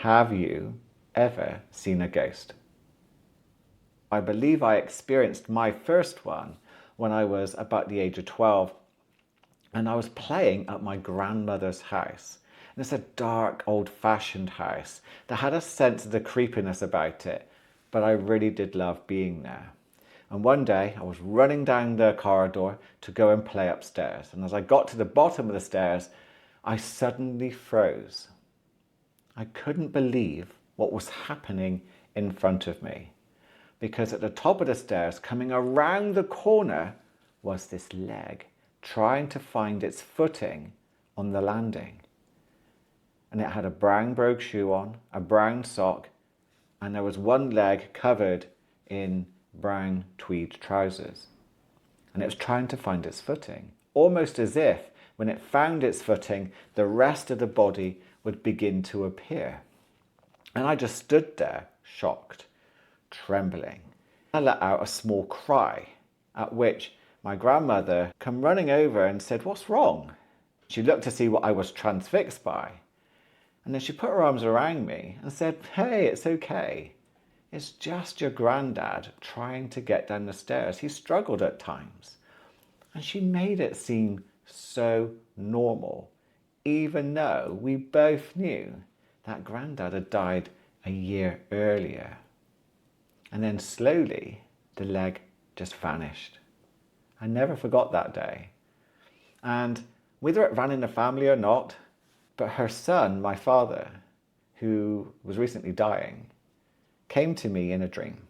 Have you ever seen a ghost? I believe I experienced my first one when I was about the age of 12, and I was playing at my grandmother's house. And it's a dark, old-fashioned house that had a sense of the creepiness about it, but I really did love being there. And one day I was running down the corridor to go and play upstairs, and as I got to the bottom of the stairs, I suddenly froze. I couldn't believe what was happening in front of me, because at the top of the stairs, coming around the corner, was this leg trying to find its footing on the landing. And it had a brown brogue shoe on, a brown sock, and there was one leg covered in brown tweed trousers. And it was trying to find its footing, almost as if when it found its footing, the rest of the body would begin to appear. And I just stood there, shocked, trembling. I let out a small cry, at which my grandmother came running over and said, "What's wrong?" She looked to see what I was transfixed by. And then she put her arms around me and said, "Hey, it's okay. It's just your granddad trying to get down the stairs. He struggled at times." And she made it seem so normal, even though we both knew that granddad had died a year earlier. And then slowly, the leg just vanished. I never forgot that day. And whether it ran in the family or not, but her son, my father, who was recently dying, came to me in a dream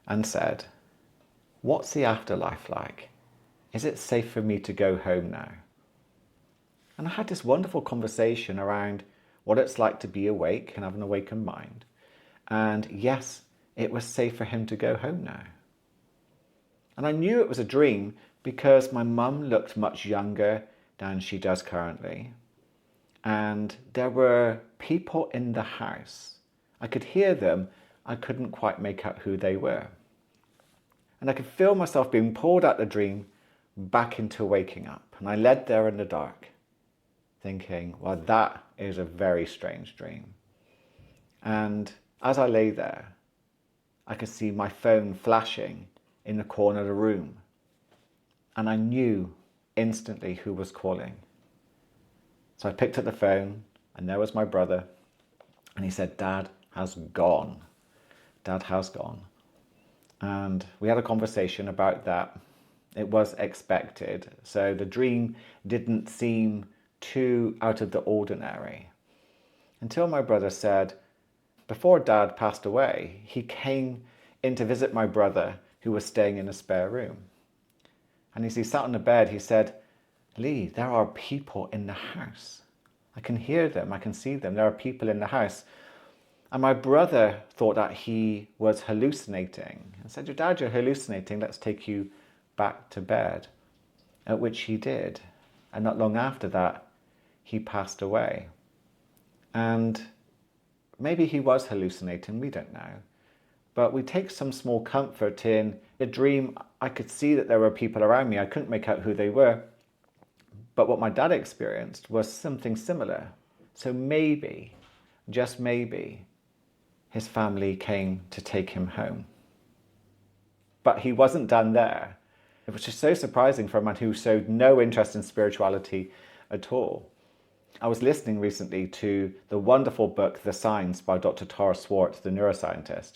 and said, "What's the afterlife like? Is it safe for me to go home now?" And I had this wonderful conversation around what it's like to be awake and have an awakened mind. And yes, it was safe for him to go home now. And I knew it was a dream because my mum looked much younger than she does currently. And there were people in the house. I could hear them. I couldn't quite make out who they were. And I could feel myself being pulled out of the dream back into waking up. And I lay there in the dark, thinking, well, that is a very strange dream. And as I lay there, I could see my phone flashing in the corner of the room. And I knew instantly who was calling. So I picked up the phone, and there was my brother. And he said, "Dad has gone. Dad has gone." And we had a conversation about that. It was expected. So the dream didn't seem too out of the ordinary. Until my brother said, before Dad passed away, he came in to visit my brother who was staying in a spare room. And as he sat on the bed, he said, "Lee, there are people in the house. I can hear them, I can see them. There are people in the house." And my brother thought that he was hallucinating and said, "Your dad, you're hallucinating. Let's take you back to bed." At which he did. And not long after that, he passed away. And maybe he was hallucinating, we don't know. But we take some small comfort in a dream. I could see that there were people around me. I couldn't make out who they were. But what my dad experienced was something similar. So maybe, just maybe, his family came to take him home. But he wasn't done there. It was just so surprising for a man who showed no interest in spirituality at all. I was listening recently to the wonderful book, The Signs, by Dr. Tara Swart, the neuroscientist.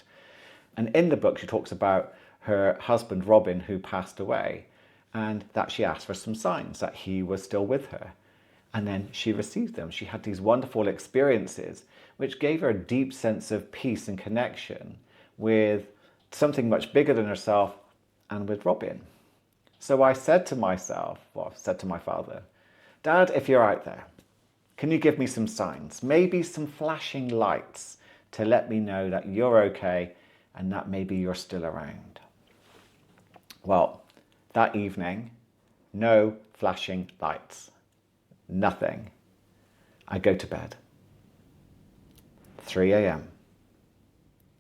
And in the book, she talks about her husband, Robin, who passed away, and that she asked for some signs that he was still with her. And then she received them. She had these wonderful experiences, which gave her a deep sense of peace and connection with something much bigger than herself and with Robin. So I said to myself, well, I said to my father, "Dad, if you're out there, can you give me some signs, maybe some flashing lights to let me know that you're okay and that maybe you're still around?" Well, that evening, no flashing lights, nothing. I go to bed. 3 a.m.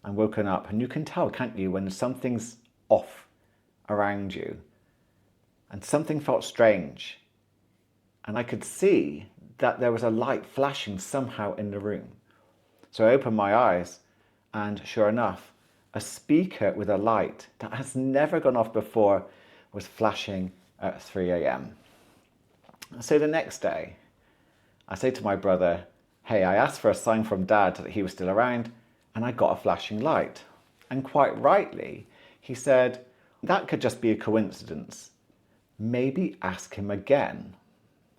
I'm woken up, and you can tell, can't you, when something's off around you. And something felt strange. And I could see that there was a light flashing somehow in the room. So I opened my eyes, and sure enough, a speaker with a light that has never gone off before was flashing at 3 a.m. So the next day, I say to my brother, hey, I asked for a sign from Dad that he was still around, and I got a flashing light. And quite rightly, he said, that could just be a coincidence. Maybe ask him again.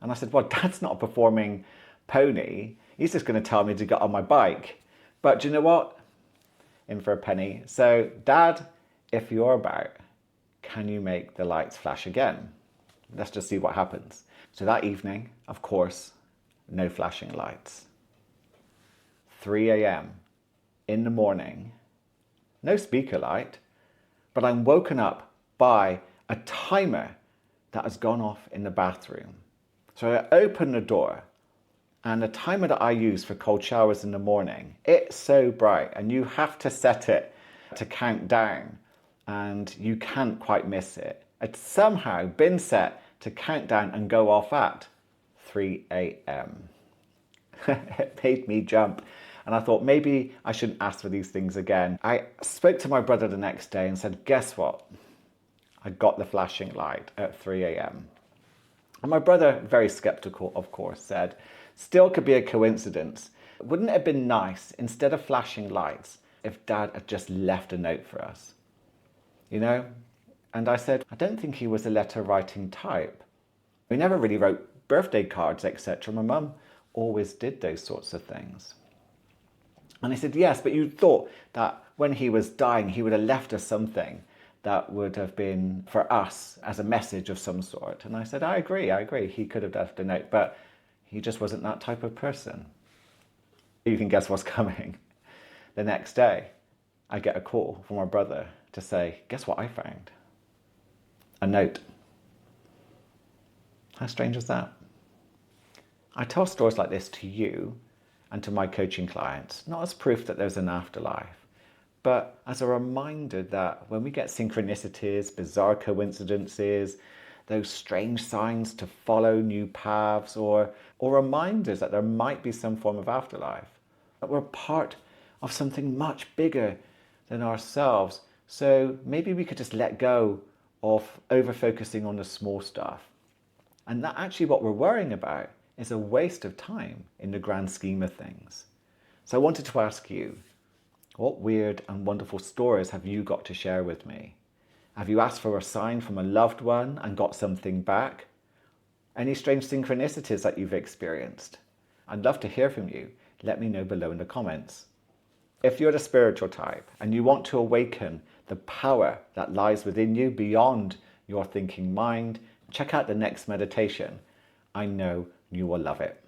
And I said, well, Dad's not a performing pony. He's just going to tell me to get on my bike. But do you know what? In for a penny. So, Dad, if you're about, can you make the lights flash again? Let's just see what happens. So that evening, of course, no flashing lights. 3 a.m. in the morning, no speaker light, but I'm woken up by a timer that has gone off in the bathroom. So I open the door, and the timer that I use for cold showers in the morning, it's so bright, and you have to set it to count down, and you can't quite miss it. It's somehow been set to count down and go off at 3 a.m. It made me jump. And I thought maybe I shouldn't ask for these things again. I spoke to my brother the next day and said, guess what? I got the flashing light at 3 a.m. And my brother, very skeptical, of course, said, still could be a coincidence. Wouldn't it have been nice, instead of flashing lights, if Dad had just left a note for us? You know? And I said, I don't think he was a letter writing type. We never really wrote birthday cards, etc. My mum always did those sorts of things. And I said, yes, but you thought that when he was dying, he would have left us something that would have been for us as a message of some sort. And I said, I agree. He could have left a note, but he just wasn't that type of person. You can guess what's coming. The next day, I get a call from my brother to say, guess what I found? A note. How strange is that? I tell stories like this to you and to my coaching clients, not as proof that there's an afterlife, but as a reminder that when we get synchronicities, bizarre coincidences, those strange signs to follow new paths, or reminders that there might be some form of afterlife, that we're part of something much bigger than ourselves. So maybe we could just let go of over-focusing on the small stuff. And that actually what we're worrying about is a waste of time in the grand scheme of things. So I wanted to ask you, what weird and wonderful stories have you got to share with me? Have you asked for a sign from a loved one and got something back? Any strange synchronicities that you've experienced? I'd love to hear from you. Let me know below in the comments. If you're the spiritual type and you want to awaken the power that lies within you beyond your thinking mind, check out the next meditation. I know you will love it.